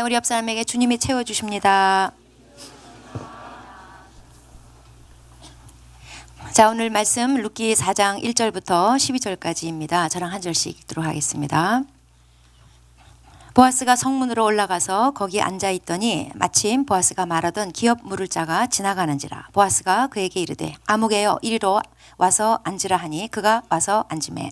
우리 옆 사람에게 주님이 채워주십니다. 자, 오늘 말씀 룻기 4장 1절부터 12절까지입니다. 저랑 한 절씩 읽도록 하겠습니다. 보아스가 성문으로 올라가서 거기 앉아있더니 마침 보아스가 말하던 기업 물을 자가 지나가는지라. 보아스가 그에게 이르되 아무개여 이리로 와서 앉으라 하니 그가 와서 앉으매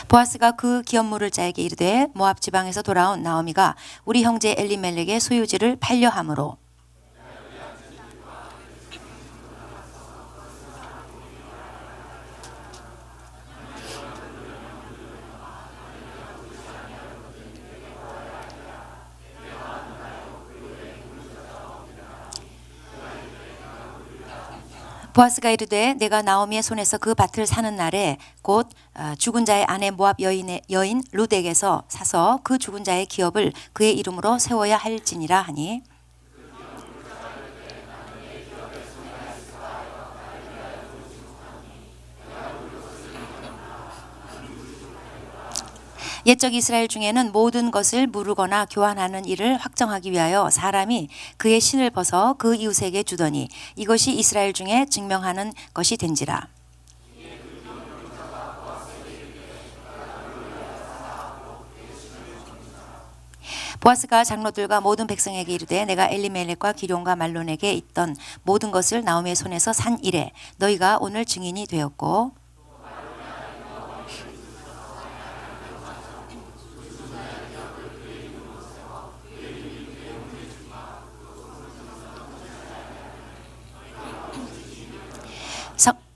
보아스가 그 기업 물을 자에게 이르되 모압 지방에서 돌아온 나오미가 우리 형제 엘리멜렉의 소유지를 팔려 함으로 보아스가 이르되 내가 나오미의 손에서 그 밭을 사는 날에 곧 죽은 자의 아내 모압 여인 룻에게서 사서 그 죽은 자의 기업을 그의 이름으로 세워야 할지니라 하니 옛적 이스라엘 중에는 모든 것을 무르거나 교환하는 일을 확정하기 위하여 사람이 그의 신을 벗어 그 이웃에게 주더니 이것이 이스라엘 중에 증명하는 것이 된지라. 보아스가 장로들과 모든 백성에게 이르되 내가 엘리멜렉과 기럯과 말론에게 있던 모든 것을 나오미의 손에서 산 이래 너희가 오늘 증인이 되었고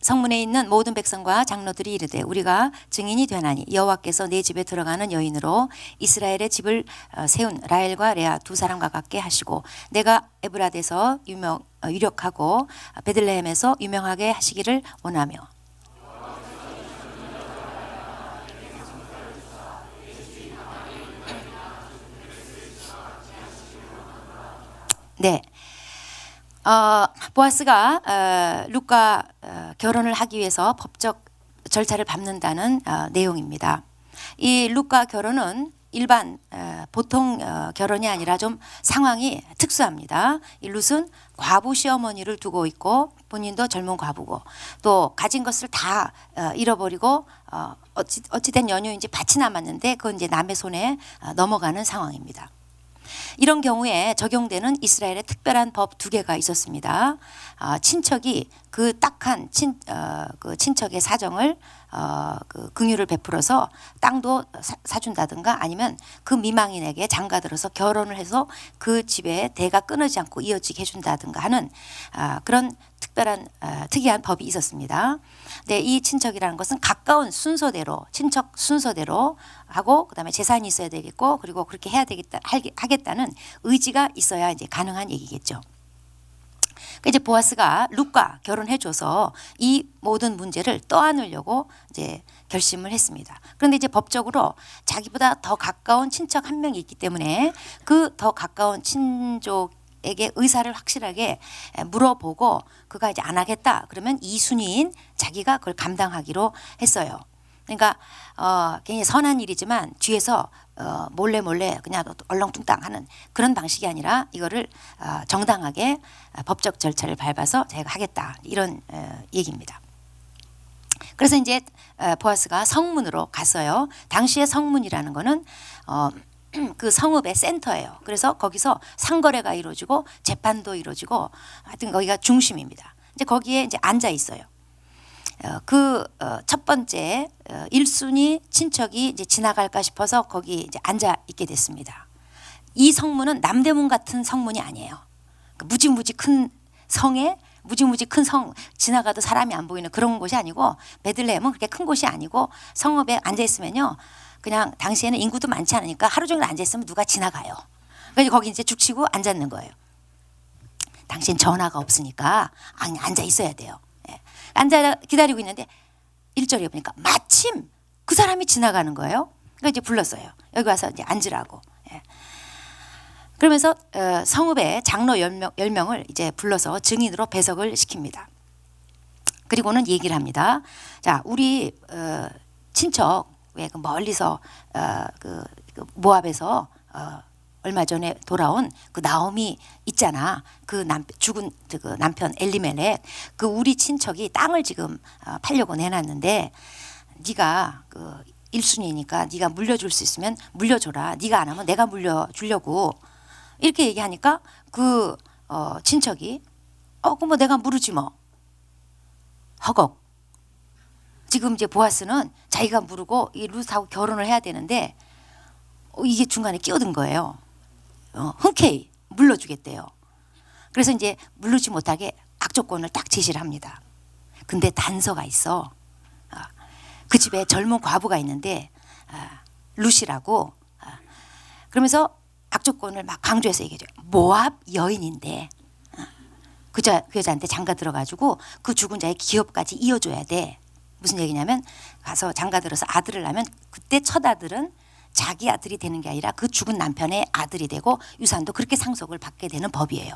성문에 있는 모든 백성과 장로들이 이르되 우리가 증인이 되나니 여호와께서 내 집에 들어가는 여인으로 이스라엘의 집을 세운 라헬과 레아 두 사람과 같게 하시고 내가 에브라데서 유력하고 베들레헴에서 유명하게 하시기를 원하며 네. 보아스가 룻과 결혼을 하기 위해서 법적 절차를 밟는다는 내용입니다. 이 룻과 결혼은 일반 보통 결혼이 아니라 좀 상황이 특수합니다. 이 룻은 과부 시어머니를 두고 있고 본인도 젊은 과부고 또 가진 것을 다 잃어버리고 어찌된 연유인지 밭이 남았는데 그건 이제 남의 손에 넘어가는 상황입니다. 이런 경우에 적용되는 이스라엘의 특별한 법 두 개가 있었습니다. 친척이 그 딱한 그 친척의 사정을 그 긍휼을 베풀어서 땅도 사준다든가 아니면 그 미망인에게 장가들어서 결혼을 해서 그 집에 대가 끊어지지 않고 이어지게 해준다든가 하는 그런 특별한 특이한 법이 있었습니다. 네, 이 친척이라는 것은 가까운 순서대로 친척 순서대로 하고 그다음에 재산이 있어야 되겠고 그리고 그렇게 해야 되겠다 하겠다는 의지가 있어야 이제 가능한 얘기겠죠. 그 이제 보아스가 룻과 결혼해줘서 이 모든 문제를 떠안으려고 이제 결심을 했습니다. 그런데 이제 법적으로 자기보다 더 가까운 친척 한 명이 있기 때문에 그 더 가까운 친족에게 의사를 확실하게 물어보고 그가 이제 안 하겠다 그러면 이순위인 자기가 그걸 감당하기로 했어요. 그러니까 굉장히 선한 일이지만 뒤에서 몰래 그냥 얼렁뚱땅 하는 그런 방식이 아니라 이거를 정당하게 법적 절차를 밟아서 제가 하겠다 이런 얘기입니다. 그래서 이제 보아스가 성문으로 갔어요. 당시의 성문이라는 거는 그 성읍의 센터예요. 그래서 거기서 상거래가 이루어지고 재판도 이루어지고 하여튼 거기가 중심입니다. 이제 거기에 이제 앉아 있어요. 그 첫 번째 1순위 친척이 이제 지나갈까 싶어서 거기 이제 앉아 있게 됐습니다. 이 성문은 남대문 같은 성문이 아니에요. 무지무지 큰 성에 무지무지 큰 성 지나가도 사람이 안 보이는 그런 곳이 아니고 베들레헴은 그렇게 큰 곳이 아니고 성읍에 앉아 있으면요. 그냥 당시에는 인구도 많지 않으니까 하루 종일 앉아 있으면 누가 지나가요. 그래서 거기 이제 죽치고 앉았는 거예요. 당시엔 전화가 없으니까 그냥 앉아 있어야 돼요. 앉아 기다리고 있는데 1절에 보니까 마침 그 사람이 지나가는 거예요. 그러니까 이제 불렀어요. 여기 와서 이제 앉으라고. 그러면서 성읍의 장로 10명을 이제 불러서 증인으로 배석을 시킵니다. 그리고는 얘기를 합니다. 자, 우리 친척 왜 그 멀리서 그 모압에서 얼마 전에 돌아온 그 나오미 있잖아. 그 죽은 그 남편 엘리멜렉, 그 우리 친척이 땅을 지금 팔려고 내놨는데 네가 그 1순위니까 네가 물려줄 수 있으면 물려줘라. 네가 안 하면 내가 물려주려고 이렇게 얘기하니까 그 친척이 그럼 뭐 내가 물으지 뭐. 허걱. 지금 이제 보아스는 자기가 물고 이 룻하고 결혼을 해야 되는데 이게 중간에 끼어든 거예요. 흔쾌히 물러주겠대요. 그래서 이제 물르지 못하게 악조건을 딱 제시를 합니다. 근데 단서가 있어. 그 집에 젊은 과부가 있는데 룻이라고. 그러면서 악조건을 막 강조해서 얘기해줘요. 모압 여인인데 그 여자한테 장가 들어가지고 그 죽은 자의 기업까지 이어줘야 돼. 무슨 얘기냐면 가서 장가 들어서 아들을 낳으면 그때 첫 아들은 자기 아들이 되는 게 아니라 그 죽은 남편의 아들이 되고 유산도 그렇게 상속을 받게 되는 법이에요.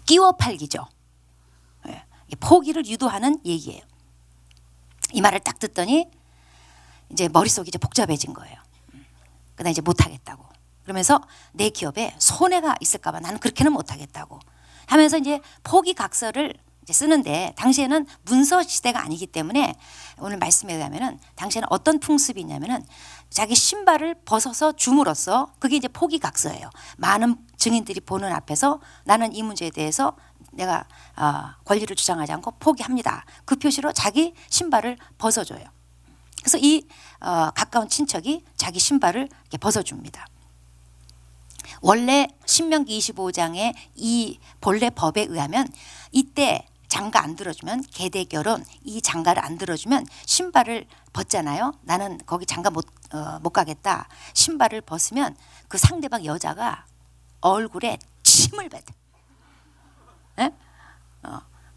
끼워 팔기죠. 포기를 유도하는 얘기예요. 이 말을 딱 듣더니 이제 머릿속이 이제 복잡해진 거예요. 그다음 이제 못하겠다고. 그러면서 내 기업에 손해가 있을까봐 나는 그렇게는 못하겠다고 하면서 이제 포기각서를 이제 쓰는데, 당시에는 문서 시대가 아니기 때문에 오늘 말씀에 의하면은 당시에는 어떤 풍습이 있냐면은 자기 신발을 벗어서 줌으로써 그게 이제 포기각서예요. 많은 증인들이 보는 앞에서 나는 이 문제에 대해서 내가 권리를 주장하지 않고 포기합니다. 그 표시로 자기 신발을 벗어줘요. 그래서 이 가까운 친척이 자기 신발을 이렇게 벗어줍니다. 원래 신명기 25장의 이 본래 법에 의하면 이때 장가 안 들어주면, 계대 결혼 이 장가를 안 들어주면 신발을 벗잖아요. 나는 거기 장가 못 가겠다. 신발을 벗으면 그 상대방 여자가 얼굴에 침을 뱉어.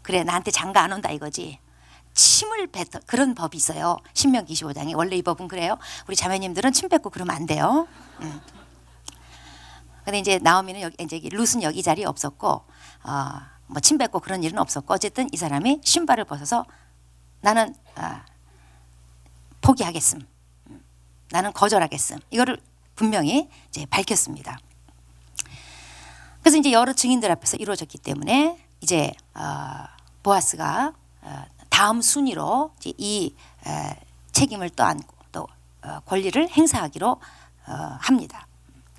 그래 나한테 장가 안 온다 이거지. 침을 뱉어. 그런 법이 있어요. 신명기 25장에. 원래 이 법은 그래요. 우리 자매님들은 침 뱉고 그러면 안 돼요. 근데 이제 나오미는 여기, 이제 룻은 여기 자리에 없었고 뭐 침 뱉고 그런 일은 없었고, 어쨌든 이 사람이 신발을 벗어서 나는 포기하겠음, 나는 거절하겠음, 이거를 분명히 이제 밝혔습니다. 그래서 이제 여러 증인들 앞에서 이루어졌기 때문에 이제 보아스가 다음 순위로 이제 이 책임을 떠안고 또 권리를 행사하기로 합니다.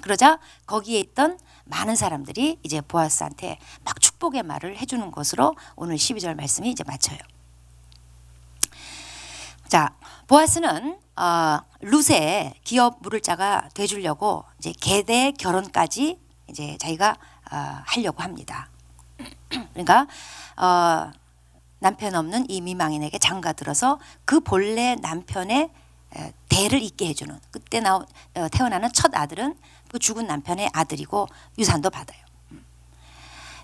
그러자 거기에 있던 많은 사람들이 이제 보아스한테 막 축복의 말을 해주는 것으로 오늘 12절 말씀이 이제 마쳐요. 자, 보아스는 룻의 기업 물을 자가 돼주려고 이제 계대 결혼까지 이제 자기가 하려고 합니다. 그러니까 남편 없는 이 미망인에게 장가 들어서 그 본래 남편의 대를 잇게 해주는, 그때 태어나는 첫 아들은 그 죽은 남편의 아들이고 유산도 받아요.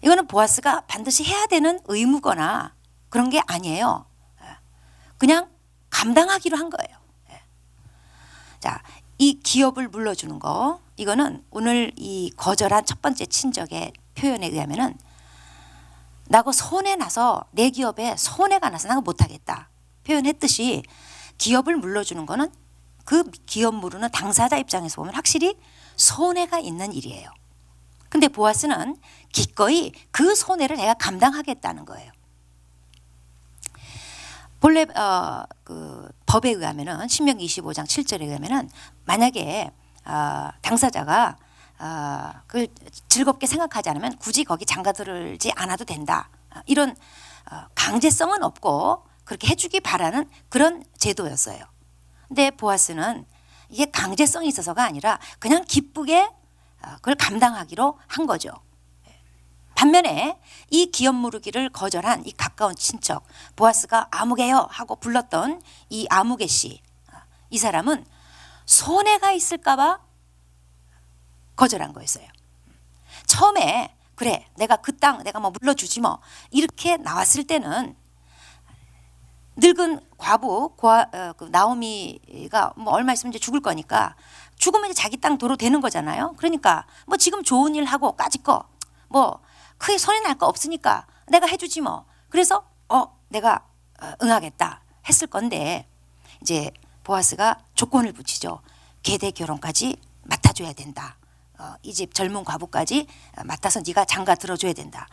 이거는 보아스가 반드시 해야 되는 의무거나 그런 게 아니에요. 그냥 감당하기로 한 거예요. 자, 이 기업을 물려주는 거, 이거는 오늘 이 거절한 첫 번째 친척의 표현에 의하면은 나고 손해 나서, 내 기업에 손해가 나서 나가 못하겠다 표현했듯이, 기업을 물려주는 거는 그 기업 물으는 당사자 입장에서 보면 확실히 손해가 있는 일이에요. 근데 보아스는 기꺼이 그 손해를 내가 감당하겠다는 거예요. 본래 그 법에 의하면은 신명기 25장 7절에 의하면은 만약에 당사자가 그걸 즐겁게 생각하지 않으면 굳이 거기 장가 들지 않아도 된다, 이런 강제성은 없고 그렇게 해주기 바라는 그런 제도였어요. 근데 보아스는 이게 강제성이 있어서가 아니라 그냥 기쁘게 그걸 감당하기로 한 거죠. 반면에 이 기업 무르기를 거절한 이 가까운 친척, 보아스가 아무개요 하고 불렀던 이 아무개 씨, 이 사람은 손해가 있을까 봐 거절한 거였어요. 처음에 그래 내가 그 땅 내가 뭐 물려주지 뭐 이렇게 나왔을 때는 늙은 과부 그 나오미가 뭐 얼마 있으면 이제 죽을 거니까, 죽으면 이제 자기 땅 도로 되는 거잖아요. 그러니까 뭐 지금 좋은 일 하고 까짓 거 뭐 크게 손해 날 거 없으니까 내가 해주지 뭐. 그래서 내가 응하겠다 했을 건데, 이제 보아스가 조건을 붙이죠. 계대 결혼까지 맡아줘야 된다. 이 집 젊은 과부까지 맡아서 네가 장가 들어줘야 된다.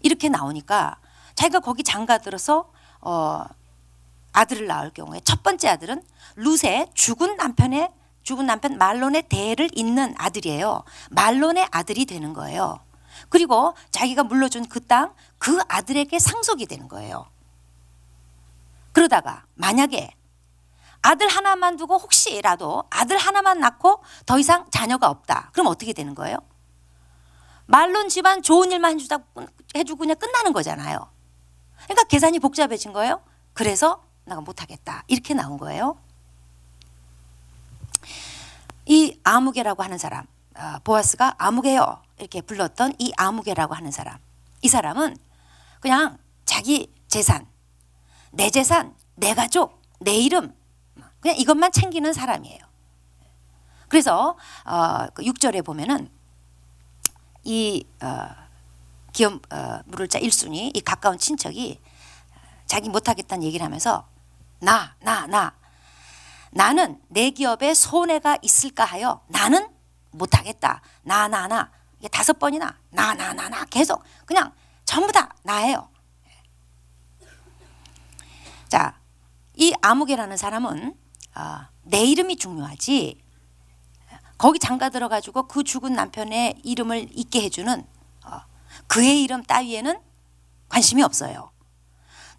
이렇게 나오니까 자기가 거기 장가 들어서 아들을 낳을 경우에 첫 번째 아들은 룻의 죽은 남편 말론의 대를 잇는 아들이에요. 말론의 아들이 되는 거예요. 그리고 자기가 물려준 그 땅, 그 아들에게 상속이 되는 거예요. 그러다가 만약에 아들 하나만 두고 혹시라도 아들 하나만 낳고 더 이상 자녀가 없다. 그럼 어떻게 되는 거예요? 말론 집안 좋은 일만 해주고 그냥 끝나는 거잖아요. 그러니까 계산이 복잡해진 거예요. 그래서 내가 못하겠다. 이렇게 나온 거예요. 이 아무개라고 하는 사람, 보아스가 아무개요 이렇게 불렀던 이 아무개라고 하는 사람, 이 사람은 그냥 자기 재산, 내 재산, 내 가족, 내 이름 그냥 이것만 챙기는 사람이에요. 그래서 6절에 보면은 이 기업 물을 자 1순위 이 가까운 친척이 자기 못하겠다는 얘기를 하면서 나는 내 기업에 손해가 있을까 하여 나는 못하겠다. 이게 5번이나 나 계속 그냥 전부 다 나예요. 자, 이 아무개라는 사람은 내 이름이 중요하지 거기 장가 들어가지고 그 죽은 남편의 이름을 잊게 해주는 그의 이름 따위에는 관심이 없어요.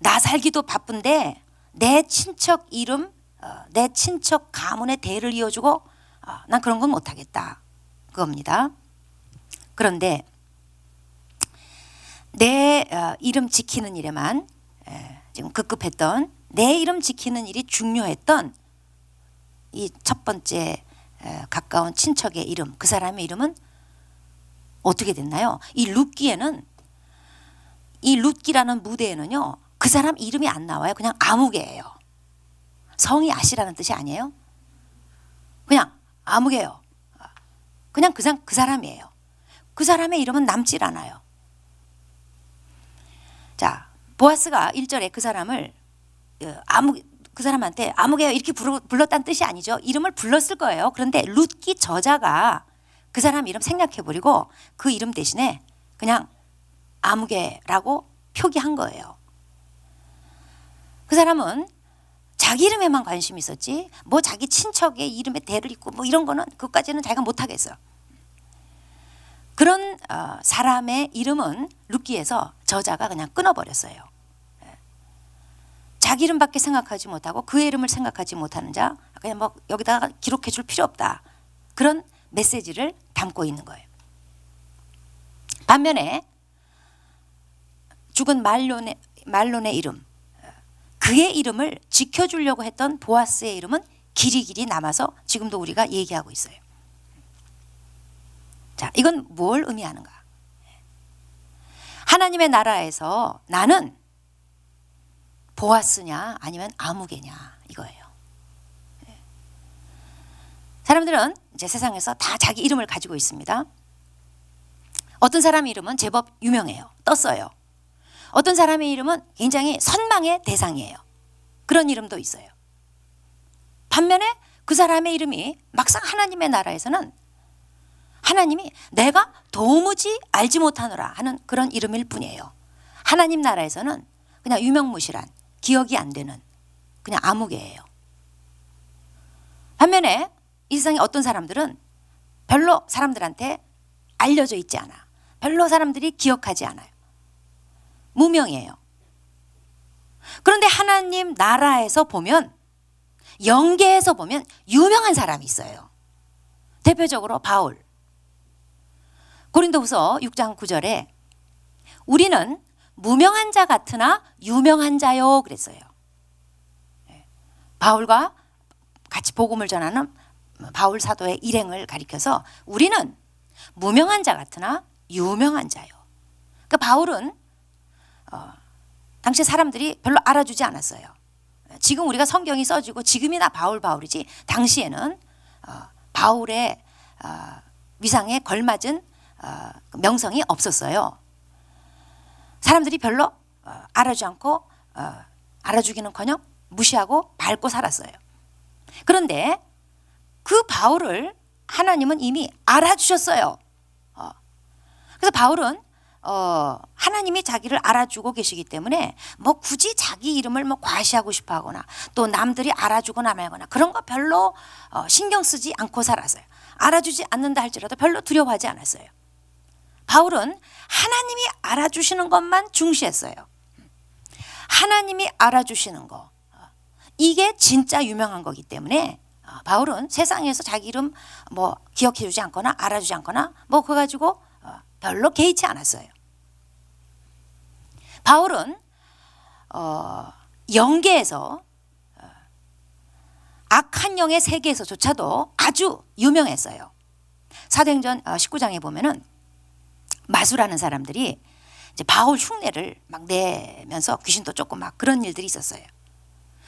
나 살기도 바쁜데 내 친척 이름 내 친척 가문의 대를 이어주고 난 그런 건 못하겠다 그겁니다. 그런데 내 이름 지키는 일에만 지금 급급했던 내 이름 지키는 일이 중요했던 이 첫 번째 가까운 친척의 이름 그 사람의 이름은 어떻게 됐나요? 이 룻기에는 이 룻기라는 무대에는요 그 사람 이름이 안 나와요. 그냥 아무개예요. 성이 아시라는 뜻이 아니에요. 그냥 아무개요. 그냥 그 사람이에요. 그 사람의 이름은 남질 않아요. 자, 보아스가 1절에 그 사람을 그 사람한테 아무개요 이렇게 불렀다는 뜻이 아니죠. 이름을 불렀을 거예요. 그런데 룻기 저자가 그 사람 이름 생략해버리고 그 이름 대신에 그냥 아무개라고 표기한 거예요. 그 사람은 자기 이름에만 관심이 있었지 뭐 자기 친척의 이름에 대를 잇고 뭐 이런 거는 그것까지는 자기가 못하겠어요. 그런 사람의 이름은 룻기에서 저자가 그냥 끊어버렸어요. 자기 이름밖에 생각하지 못하고 그의 이름을 생각하지 못하는 자 그냥 뭐 여기다가 기록해 줄 필요 없다. 그런 메시지를 담고 있는 거예요. 반면에 죽은 말론의 이름 그의 이름을 지켜주려고 했던 보아스의 이름은 길이길이 남아서 지금도 우리가 얘기하고 있어요. 자, 이건 뭘 의미하는가? 하나님의 나라에서 나는 보아스냐 아니면 아무개냐 이거예요. 사람들은 이제 세상에서 다 자기 이름을 가지고 있습니다. 어떤 사람 이름은 제법 유명해요. 떴어요. 어떤 사람의 이름은 굉장히 선망의 대상이에요. 그런 이름도 있어요. 반면에 그 사람의 이름이 막상 하나님의 나라에서는 하나님이 내가 도무지 알지 못하노라 하는 그런 이름일 뿐이에요. 하나님 나라에서는 그냥 유명무실한 기억이 안 되는 그냥 아무개예요. 반면에 이 세상에 어떤 사람들은 별로 사람들한테 알려져 있지 않아. 별로 사람들이 기억하지 않아요. 무명이에요. 그런데 하나님 나라에서 보면 영계에서 보면 유명한 사람이 있어요. 대표적으로 바울. 고린도후서 6장 9절에 우리는 무명한 자 같으나 유명한 자요 그랬어요. 바울과 같이 복음을 전하는 바울 사도의 일행을 가리켜서 우리는 무명한 자 같으나 유명한 자요. 그러니까 바울은 당시 사람들이 별로 알아주지 않았어요. 지금 우리가 성경이 써지고 지금이나 바울이지 당시에는 바울의 위상에 걸맞은 명성이 없었어요. 사람들이 별로 알아주지 않고 알아주기는커녕 무시하고 밟고 살았어요. 그런데 그 바울을 하나님은 이미 알아주셨어요. 그래서 바울은 하나님이 자기를 알아주고 계시기 때문에 뭐 굳이 자기 이름을 뭐 과시하고 싶어 하거나 또 남들이 알아주거나 말거나 그런 거 별로 신경 쓰지 않고 살았어요. 알아주지 않는다 할지라도 별로 두려워하지 않았어요. 바울은 하나님이 알아주시는 것만 중시했어요. 하나님이 알아주시는 거, 이게 진짜 유명한 거기 때문에 바울은 세상에서 자기 이름 뭐 기억해주지 않거나 알아주지 않거나 뭐 그거 가지고 별로 개의치 않았어요. 바울은 영계에서 악한 영의 세계에서조차도 아주 유명했어요. 사도행전 19장에 보면은 마수라는 사람들이 이제 바울 흉내를 막 내면서 귀신도 쫓고 막 그런 일들이 있었어요.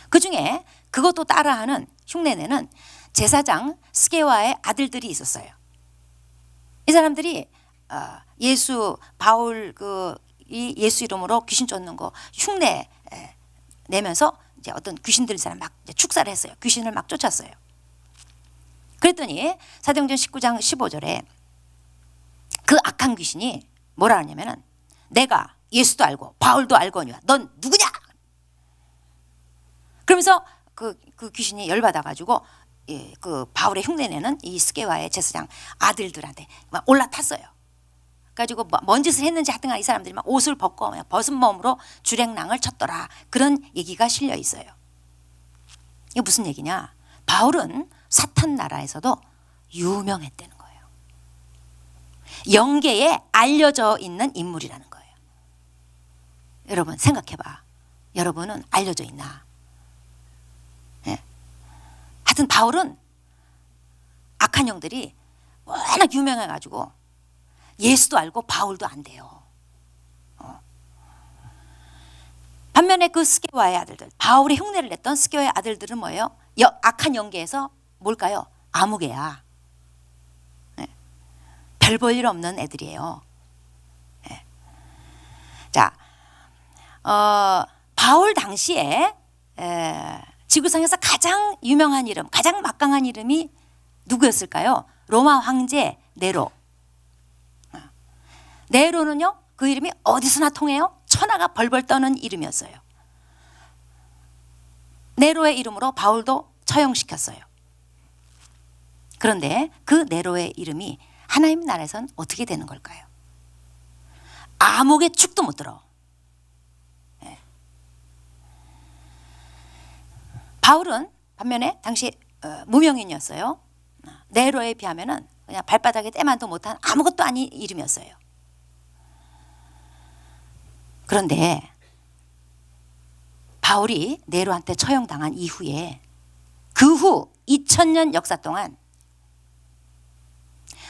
그 중에 그것도 따라하는 흉내내는 제사장 스게와의 아들들이 있었어요. 이 사람들이 바울 이 예수 이름으로 귀신 쫓는 거 흉내 내면서 이제 어떤 귀신들 사람 막 축사를 했어요. 귀신을 막 쫓았어요. 그랬더니 사도행전 19장 15절에 그 악한 귀신이 뭐라 하냐면은 내가 예수도 알고 바울도 알거니와 넌 누구냐? 그러면서 그 귀신이 열받아 가지고 그 바울의 흉내내는 이 스게와의 제사장 아들들한테 막 올라탔어요. 가지고 뭔 짓을 했는지 하여튼 이 사람들이 막 옷을 벗고 벗은 몸으로 주랭랑을 쳤더라. 그런 얘기가 실려 있어요. 이게 무슨 얘기냐? 바울은 사탄 나라에서도 유명했다는 거예요. 영계에 알려져 있는 인물이라는 거예요. 여러분 생각해봐. 여러분은 알려져 있나? 네. 하여튼 바울은 악한 영들이 워낙 유명해가지고 예수도 알고 바울도 안 돼요. 반면에 그 스게와의 아들들, 바울의 흉내를 냈던 스게와의 아들들은 뭐예요? 악한 영계에서 뭘까요? 아무개야. 네. 별 볼 일 없는 애들이에요. 네. 자, 바울 당시에 지구상에서 가장 유명한 이름, 가장 막강한 이름이 누구였을까요? 로마 황제 네로. 네로는요, 그 이름이 어디서나 통해요? 천하가 벌벌 떠는 이름이었어요. 네로의 이름으로 바울도 처형시켰어요. 그런데 그 네로의 이름이 하나님 나라에선 어떻게 되는 걸까요? 아무개 축도 못 들어. 네. 바울은 반면에 당시 무명인이었어요. 네로에 비하면은 그냥 발바닥에 때만도 못한 아무것도 아닌 이름이었어요. 그런데 바울이 네로한테 처형당한 이후에 그 후 2000년 역사 동안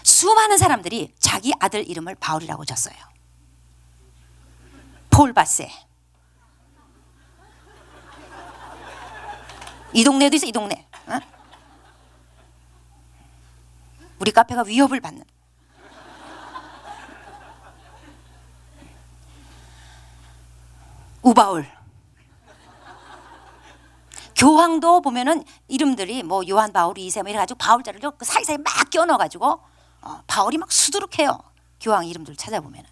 수많은 사람들이 자기 아들 이름을 바울이라고 졌어요. 폴 바세. 이 동네에도 있어, 이 동네. 어? 우리 카페가 위협을 받는. 우바울. 교황도 보면은 이름들이 뭐 요한 바울, 이세 뭐 이래가지고 바울자를 그 사이사이 막 끼워넣어가지고 바울이 막 수두룩해요. 교황 이름들 찾아보면은.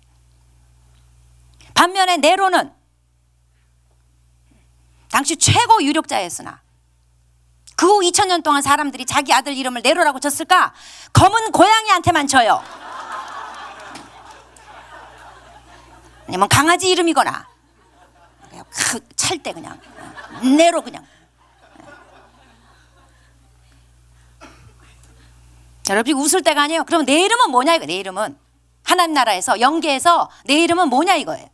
반면에 네로는 당시 최고 유력자였으나 그 후 2000년 동안 사람들이 자기 아들 이름을 네로라고 졌을까? 검은 고양이한테만 져요. 아니면 강아지 이름이거나 찰 때 그냥 네로 그냥. 여러분 웃을 때가 아니에요. 그럼 내 이름은 뭐냐 이거. 내 이름은 하나님 나라에서 영계에서 내 이름은 뭐냐 이거예요.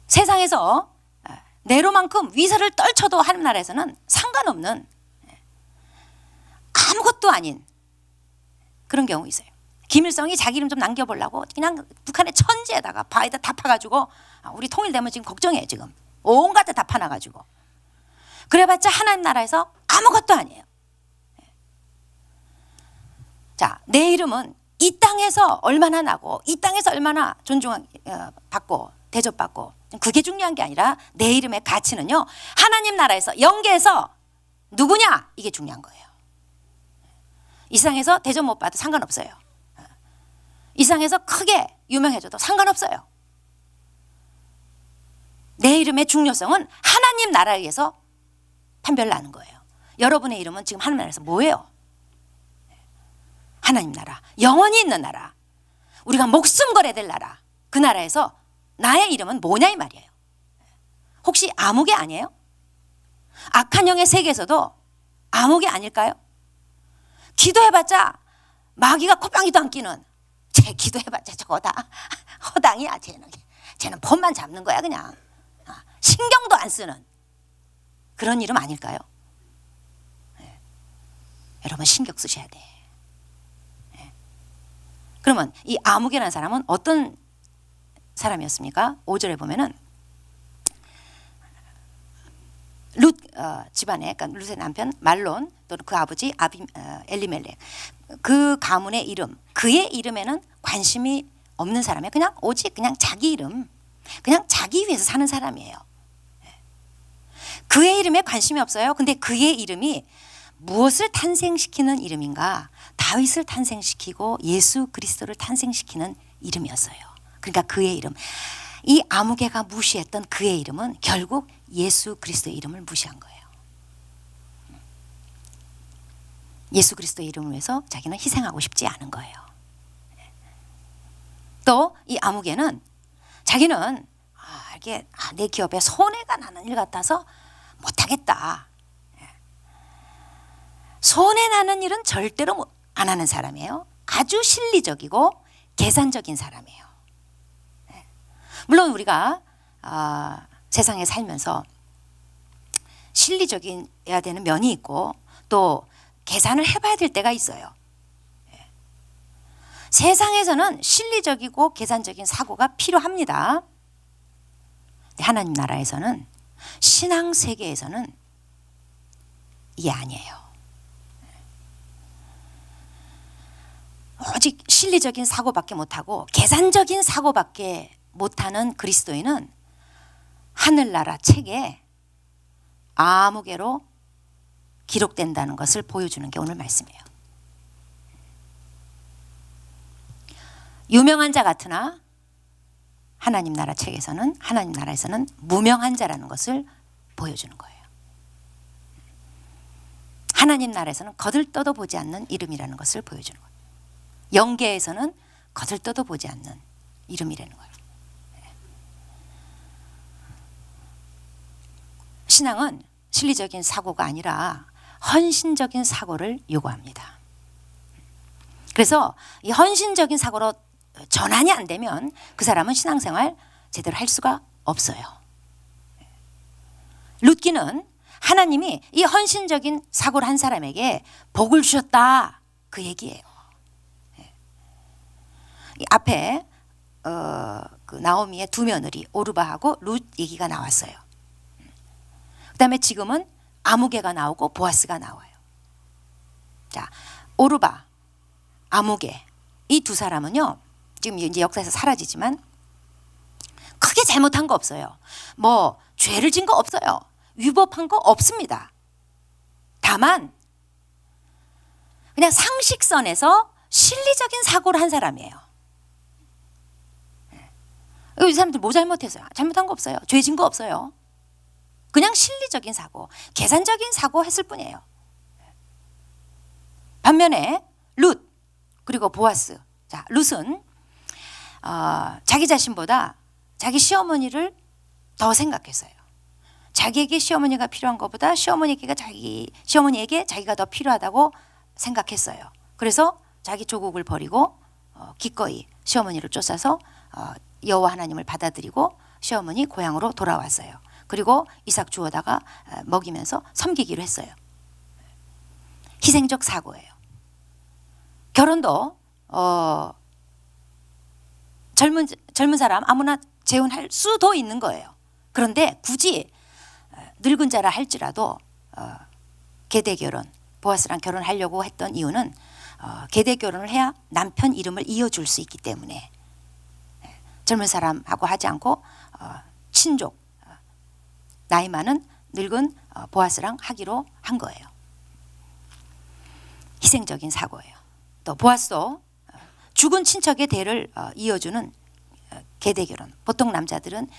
세상에서 네로만큼 위세를 떨쳐도 하나님 나라에서는 상관없는 아무것도 아닌 그런 경우 있어요. 김일성이 자기 이름 좀 남겨보려고 그냥 북한의 천지에다가 바에다 다 파가지고 우리 통일되면 지금 걱정해. 지금 온갖 데 다 파놔가지고. 그래봤자 하나님 나라에서 아무것도 아니에요. 자, 내 이름은 이 땅에서 얼마나 나고 이 땅에서 얼마나 존중받고 대접받고 그게 중요한 게 아니라 내 이름의 가치는요, 하나님 나라에서 영계에서 누구냐, 이게 중요한 거예요. 이 세상에서 대접 못 받아도 상관없어요. 이 세상에서 크게 유명해져도 상관없어요. 내 이름의 중요성은 하나님 나라에 의해서 판별 나는 거예요. 여러분의 이름은 지금 하나님 나라에서 뭐예요? 하나님 나라, 영원히 있는 나라, 우리가 목숨 걸어야 될 나라, 그 나라에서 나의 이름은 뭐냐 이 말이에요. 혹시 아무개 아니에요? 악한 영의 세계에서도 아무개 아닐까요? 기도해봤자 마귀가 콧방귀도 안 끼는, 쟤 기도해봤자 저거다 허당이야. 쟤는 폰만 잡는 거야. 그냥 신경도 안 쓰는 그런 이름 아닐까요? 네. 여러분 신경 쓰셔야 돼. 네. 그러면 이 아무개라는 사람은 어떤 사람이었습니까? 5절에 보면은 룻 집안에, 그러니까 룻의 남편 말론 또는 그 아버지 엘리멜렉, 그 가문의 이름, 그의 이름에는 관심이 없는 사람이에요. 그냥 오직 그냥 자기 이름, 그냥 자기 위해서 사는 사람이에요. 그의 이름에 관심이 없어요. 근데 그의 이름이 무엇을 탄생시키는 이름인가? 다윗을 탄생시키고 예수 그리스도를 탄생시키는 이름이었어요. 그러니까 그의 이름, 이 아무개가 무시했던 그의 이름은 결국 예수 그리스도의 이름을 무시한 거예요. 예수 그리스도의 이름을 위해서 자기는 희생하고 싶지 않은 거예요. 또 이 아무개는 자기는 이게 내 기업에 손해가 나는 일 같아서 못하겠다. 손해 나는 일은 절대로 안 하는 사람이에요. 아주 실리적이고 계산적인 사람이에요. 물론 우리가 세상에 살면서 실리적이어야 되는 면이 있고 또 계산을 해봐야 될 때가 있어요. 세상에서는 실리적이고 계산적인 사고가 필요합니다. 하나님 나라에서는, 신앙 세계에서는 이게 아니에요. 오직 실리적인 사고밖에 못하고 계산적인 사고밖에 못하는 그리스도인은 하늘나라 책에 아무개로 기록된다는 것을 보여주는 게 오늘 말씀이에요. 유명한 자 같으나 하나님 나라 책에서는, 하나님 나라에서는 무명한 자라는 것을 보여주는 거예요. 하나님 나라에서는 거들떠도 보지 않는 이름이라는 것을 보여주는 거예요. 영계에서는 거들떠도 보지 않는 이름이라는 거예요. 신앙은 실리적인 사고가 아니라 헌신적인 사고를 요구합니다. 그래서 이 헌신적인 사고로 전환이 안 되면 그 사람은 신앙생활 제대로 할 수가 없어요. 룻기는 하나님이 이 헌신적인 사고를 한 사람에게 복을 주셨다, 그 얘기예요. 이 앞에 그 나오미의 두 며느리 오르바하고 룻 얘기가 나왔어요. 그 다음에 지금은 아무개가 나오고 보아스가 나와요. 자, 오르바, 아무개, 이 두 사람은요, 지금 이제 역사에서 사라지지만 크게 잘못한 거 없어요. 뭐 죄를 진 거 없어요. 위법한 거 없습니다. 다만 그냥 상식선에서 실리적인 사고를 한 사람이에요. 이 사람들 뭐 잘못했어요? 잘못한 거 없어요. 죄 진 거 없어요. 그냥 실리적인 사고, 계산적인 사고 했을 뿐이에요. 반면에 룻 그리고 보아스, 자, 룻은 자기 자신보다 자기 시어머니를 더 생각했어요. 자기에게 시어머니가 필요한 것보다 시어머니에게 자기가 더 필요하다고 생각했어요. 그래서 자기 조국을 버리고 기꺼이 시어머니를 쫓아서 여호와 하나님을 받아들이고 시어머니 고향으로 돌아왔어요. 그리고 이삭 주워다가 먹이면서 섬기기로 했어요. 희생적 사고예요. 결혼도 젊은 사람 아무나 재혼할 수도 있는 거예요. 그런데 굳이 늙은 자라 할지라도 계대 결혼, 보아스랑 결혼하려고 했던 이유는 계대 결혼을 해야 남편 이름을 이어줄 수 있기 때문에 젊은 사람하고 하지 않고 친족 나이 많은 늙은 보아스랑 하기로 한 거예요. 희생적인 사고예요. 또 보아스도 죽은 친척의 대를 이어주는 계대결혼, 보통 남자들은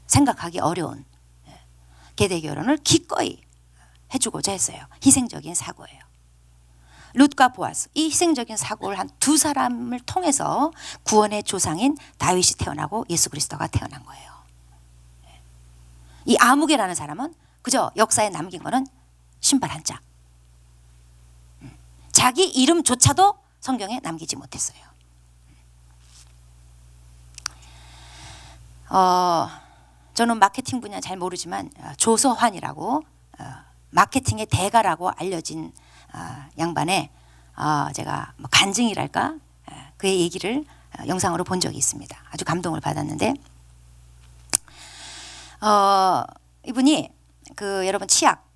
생각하기 어려운 계대결혼을 기꺼이 해주고자 했어요. 희생적인 사고예요. 룻과 보아스, 이 희생적인 사고를 한 두 사람을 통해서 구원의 조상인 다윗이 태어나고 예수 그리스도가 태어난 거예요. 이 아무개라는 사람은 그저 역사에 남긴 거는 신발 한 짝, 자기 이름조차도 성경에 남기지 못했어요. 저는 마케팅 분야 잘 모르지만 조서환이라고 마케팅의 대가라고 알려진 양반의 제가 뭐 간증이랄까 그의 얘기를 영상으로 본 적이 있습니다. 아주 감동을 받았는데 이분이 그 여러분 치약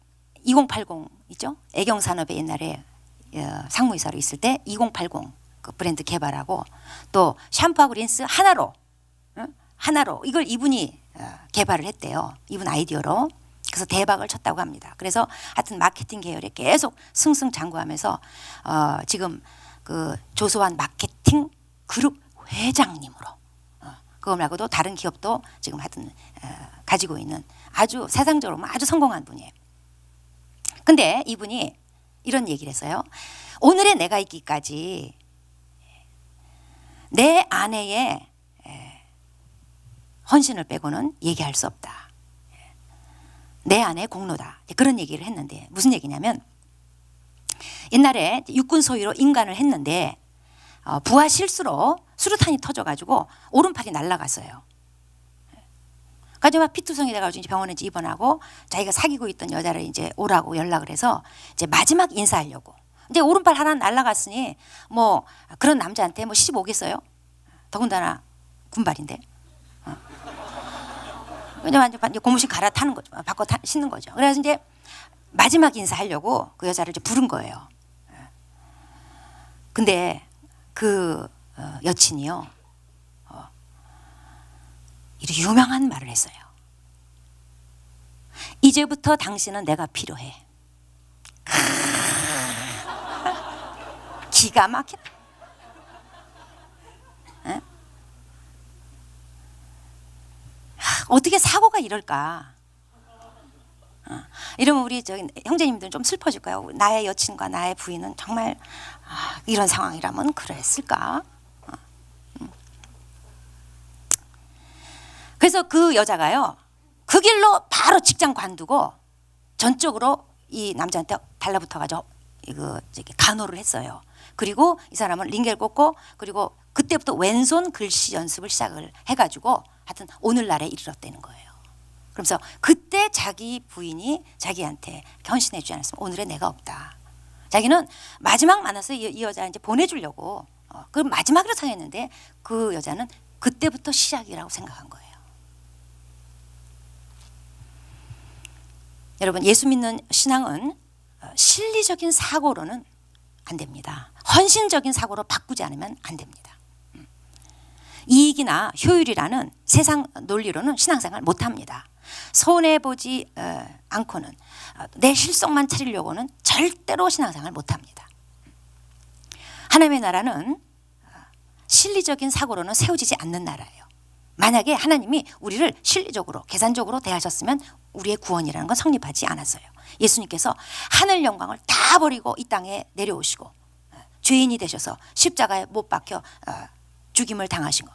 2080 있죠? 애경산업에 옛날에 상무이사로 있을 때 2080 그 브랜드 개발하고 또 샴푸하고 린스 하나로 이걸 이분이 개발을 했대요. 이분 아이디어로. 그래서 대박을 쳤다고 합니다. 그래서 하여튼 마케팅 계열에 계속 승승장구하면서 지금 그 조소환 마케팅 그룹 회장님으로 그거 말고도 다른 기업도 지금 하여튼 가지고 있는 아주 세상적으로 아주 성공한 분이에요. 근데 이분이 이런 얘기를 했어요. 오늘의 내가 있기까지 내 아내의 헌신을 빼고는 얘기할 수 없다. 내 아내의 공로다. 그런 얘기를 했는데 무슨 얘기냐면 옛날에 육군 소위로 인간을 했는데 부하 실수로 수류탄이 터져가지고 오른팔이 날아갔어요. 그래서 막 피투성이 돼가지고 이제 병원에 입원하고 자기가 사귀고 있던 여자를 이제 오라고 연락을 해서 이제 마지막 인사하려고. 이제 오른팔 하나 날아갔으니 뭐 그런 남자한테 뭐 시집 오겠어요? 더군다나 군발인데. 완전 고무신 갈아타는 거죠. 바꿔 신는 거죠. 그래서 이제 마지막 인사하려고 그 여자를 이제 부른 거예요. 근데 그 여친이요. 이렇게 유명한 말을 했어요. 이제부터 당신은 내가 필요해. 기가 막혀. 어떻게 사고가 이럴까? 이러면 우리 저기 형제님들은 좀 슬퍼질 거예요. 나의 여친과 나의 부인은 정말 이런 상황이라면 그랬을까? 그래서 그 여자가요, 그 길로 바로 직장 관두고 전적으로 이 남자한테 달라붙어가지고 간호를 했어요. 그리고 이 사람은 링겔 꽂고 그리고 그때부터 왼손 글씨 연습을 시작을 해가지고 하여튼 오늘날에 이르렀다는 거예요. 그러면서 그때 자기 부인이 자기한테 헌신해 주지 않았으면 오늘의 내가 없다. 자기는 마지막 만나서 이 여자 이제 보내주려고 그럼 마지막으로 상했는데 그 여자는 그때부터 시작이라고 생각한 거예요. 여러분 예수 믿는 신앙은 실리적인 사고로는 안 됩니다. 헌신적인 사고로 바꾸지 않으면 안 됩니다. 이익이나 효율이라는 세상 논리로는 신앙생활 못합니다. 손해보지 않고는 내 실속만 차리려고는 절대로 신앙생활 못합니다. 하나님의 나라는 실리적인 사고로는 세워지지 않는 나라예요. 만약에 하나님이 우리를 실리적으로 계산적으로 대하셨으면 우리의 구원이라는 건 성립하지 않았어요. 예수님께서 하늘 영광을 다 버리고 이 땅에 내려오시고 죄인이 되셔서 십자가에 못 박혀 죽임을 당하신 거.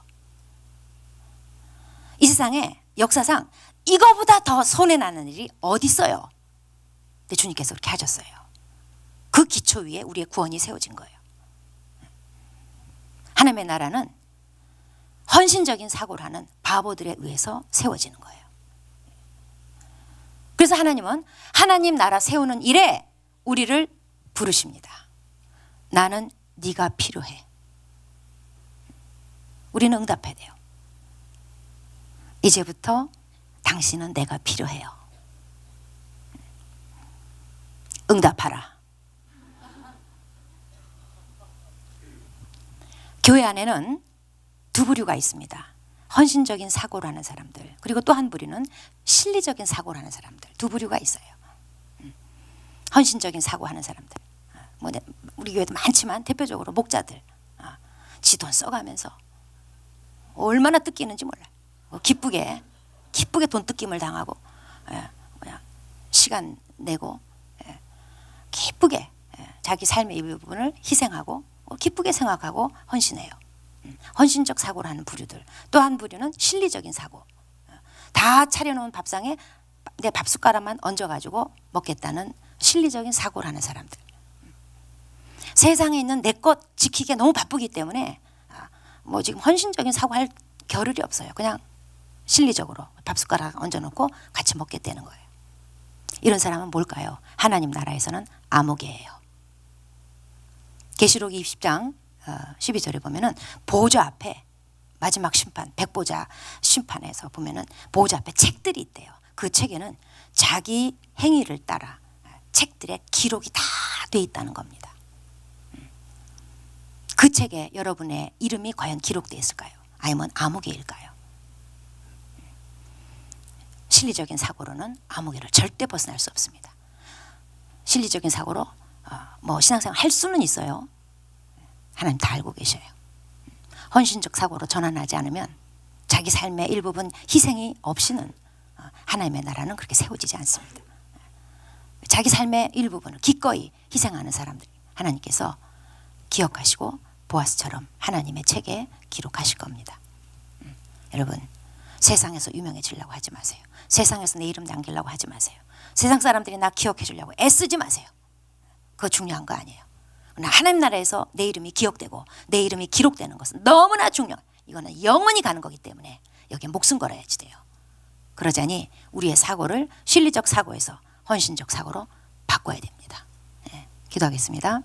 이 세상에 역사상 이거보다 더 손해나는 일이 어디 있어요? 근데 주님께서 그렇게 하셨어요. 그 기초 위에 우리의 구원이 세워진 거예요. 하나님의 나라는 헌신적인 사고를 하는 바보들에 의해서 세워지는 거예요. 그래서 하나님은 하나님 나라 세우는 일에 우리를 부르십니다. 나는 네가 필요해. 우리는 응답해야 돼요. 이제부터 당신은 내가 필요해요. 응답하라. 교회 안에는 두 부류가 있습니다. 헌신적인 사고를 하는 사람들, 그리고 또 한 부류는 실리적인 사고를 하는 사람들, 두 부류가 있어요. 헌신적인 사고하는 사람들, 뭐 우리 교회도 많지만 대표적으로 목자들, 지 돈 써가면서 얼마나 뜯기는지 몰라요. 기쁘게 돈 뜯김을 당하고 그냥 시간 내고 기쁘게 자기 삶의 일부분을 희생하고 기쁘게 생각하고 헌신해요. 헌신적 사고를 하는 부류들. 또 한 부류는 실리적인 사고. 다 차려놓은 밥상에 내 밥숟가락만 얹어가지고 먹겠다는 실리적인 사고를 하는 사람들. 세상에 있는 내 것 지키기에 너무 바쁘기 때문에 뭐 지금 헌신적인 사고할 겨를이 없어요. 그냥 실리적으로 밥숟가락 얹어놓고 같이 먹겠다는 거예요. 이런 사람은 뭘까요? 하나님 나라에서는 아무개예요. 계시록 20장 12절에 보면은 보좌 앞에 마지막 심판, 백보자 심판에서 보면은 보좌 앞에 책들이 있대요. 그 책에는 자기 행위를 따라 책들에 기록이 다 돼 있다는 겁니다. 그 책에 여러분의 이름이 과연 기록되어 있을까요? 아니면 아무개일까요? 실리적인 사고로는 아무개를 절대 벗어날 수 없습니다. 실리적인 사고로 뭐 신앙생활 할 수는 있어요. 하나님 다 알고 계셔요. 헌신적 사고로 전환하지 않으면 자기 삶의 일부분 희생이 없이는 하나님의 나라는 그렇게 세워지지 않습니다. 자기 삶의 일부분을 기꺼이 희생하는 사람들 하나님께서 기억하시고 보아스처럼 하나님의 책에 기록하실 겁니다. 여러분, 세상에서 유명해지려고 하지 마세요. 세상에서 내 이름 남기려고 하지 마세요. 세상 사람들이 나 기억해 주려고 애쓰지 마세요. 그거 중요한 거 아니에요. 그러나 하나님 나라에서 내 이름이 기억되고 내 이름이 기록되는 것은 너무나 중요해요. 이거는 영원히 가는 거기 때문에 여기에 목숨 걸어야지 돼요. 그러자니 우리의 사고를 실리적 사고에서 헌신적 사고로 바꿔야 됩니다. 네, 기도하겠습니다.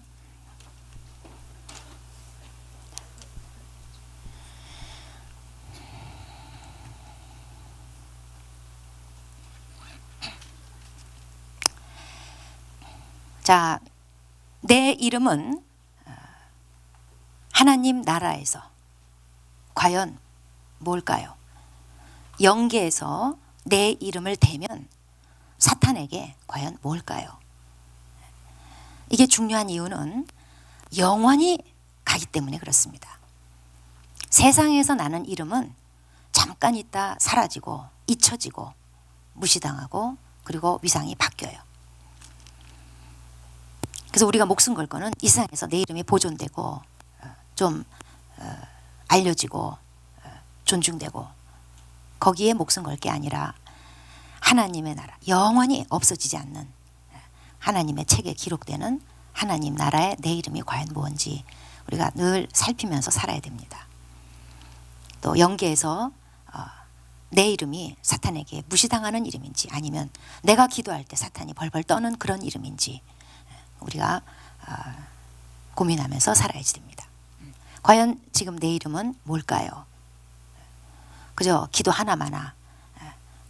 자, 내 이름은 하나님 나라에서 과연 뭘까요? 영계에서 내 이름을 대면 사탄에게 과연 뭘까요? 이게 중요한 이유는 영원히 가기 때문에 그렇습니다. 세상에서 나는 이름은 잠깐 있다 사라지고 잊혀지고 무시당하고 그리고 위상이 바뀌어요. 그래서 우리가 목숨 걸 거는 이 세상에서 내 이름이 보존되고 좀 알려지고 존중되고 거기에 목숨 걸 게 아니라 하나님의 나라, 영원히 없어지지 않는 하나님의 책에 기록되는 하나님 나라의 내 이름이 과연 뭔지 우리가 늘 살피면서 살아야 됩니다. 또 영계에서 내 이름이 사탄에게 무시당하는 이름인지 아니면 내가 기도할 때 사탄이 벌벌 떠는 그런 이름인지 우리가 고민하면서 살아야지 됩니다. 과연 지금 내 이름은 뭘까요? 그저 기도 하나마나,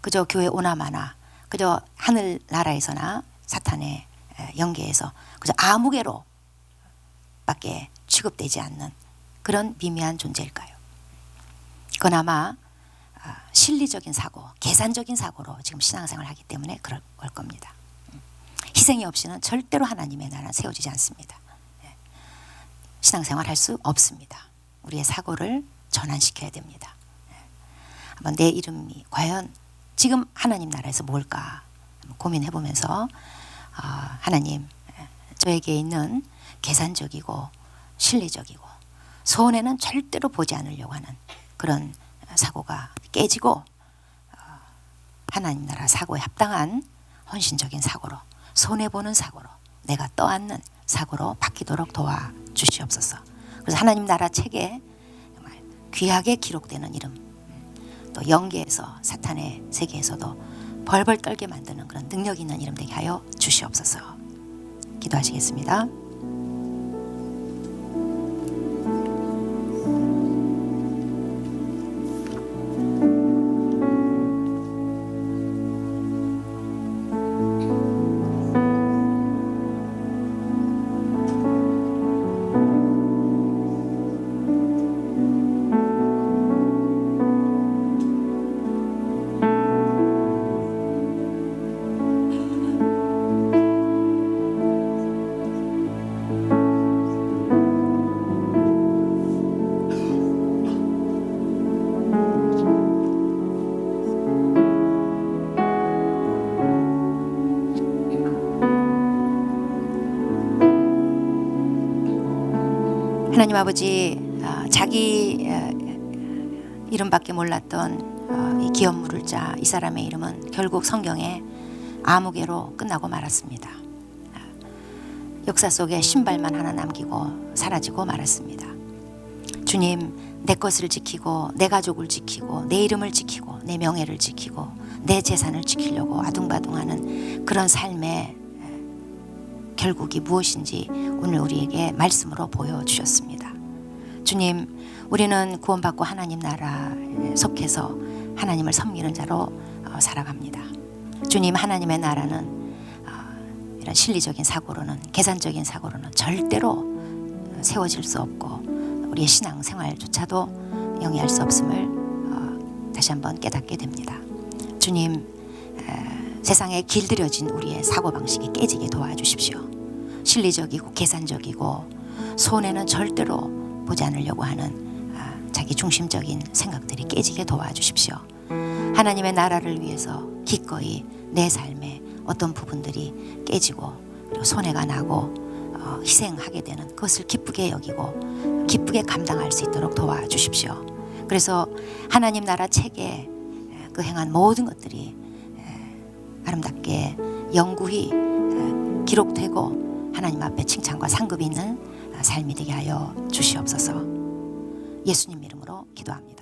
그저 교회 오나마나, 그저 하늘나라에서나 사탄의 영계에서 그저 아무개로 밖에 취급되지 않는 그런 미미한 존재일까요? 그건 아마 실리적인 사고, 계산적인 사고로 지금 신앙생활을 하기 때문에 그럴 겁니다. 희생이 없이는 절대로 하나님의 나라는 세워지지 않습니다. 신앙생활 할 수 없습니다. 우리의 사고를 전환시켜야 됩니다. 한번 내 이름이 과연 지금 하나님 나라에서 뭘까 고민해 보면서 하나님 저에게 있는 계산적이고 실리적이고 손해는 절대로 보지 않으려고 하는 그런 사고가 깨지고 하나님 나라 사고에 합당한 헌신적인 사고로 손해보는 사고로 내가 떠안는 사고로 바뀌도록 도와주시옵소서. 그래서 하나님 나라 책에 정말 귀하게 기록되는 이름 또 영계에서 사탄의 세계에서도 벌벌 떨게 만드는 그런 능력 있는 이름 되게 하여 주시옵소서. 기도하시겠습니다. 하나님 아버지, 자기 이름밖에 몰랐던 이 기업 물을 자 이 사람의 이름은 결국 성경에 아무개로 끝나고 말았습니다. 역사 속에 신발만 하나 남기고 사라지고 말았습니다. 주님, 내 것을 지키고 내 가족을 지키고 내 이름을 지키고 내 명예를 지키고 내 재산을 지키려고 아둥바둥하는 그런 삶의 결국이 무엇인지 오늘 우리에게 말씀으로 보여주셨습니다. 주님, 우리는 구원받고 하나님 나라에 속해서 하나님을 섬기는 자로 살아갑니다. 주님, 하나님의 나라는 이런 실리적인 사고로는, 계산적인 사고로는 절대로 세워질 수 없고 우리의 신앙생활조차도 영위할 수 없음을 다시 한번 깨닫게 됩니다. 주님, 세상에 길들여진 우리의 사고방식이 깨지게 도와주십시오. 실리적이고 계산적이고 손해는 절대로 보지 않으려고 하는 자기 중심적인 생각들이 깨지게 도와주십시오. 하나님의 나라를 위해서 기꺼이 내 삶에 어떤 부분들이 깨지고 그리고 손해가 나고 희생하게 되는 그것을 기쁘게 여기고 기쁘게 감당할 수 있도록 도와주십시오. 그래서 하나님 나라 책에 그 행한 모든 것들이 아름답게 영구히 기록되고 하나님 앞에 칭찬과 상급이 있는 삶이 되게 하여 주시옵소서. 예수님 이름으로 기도합니다.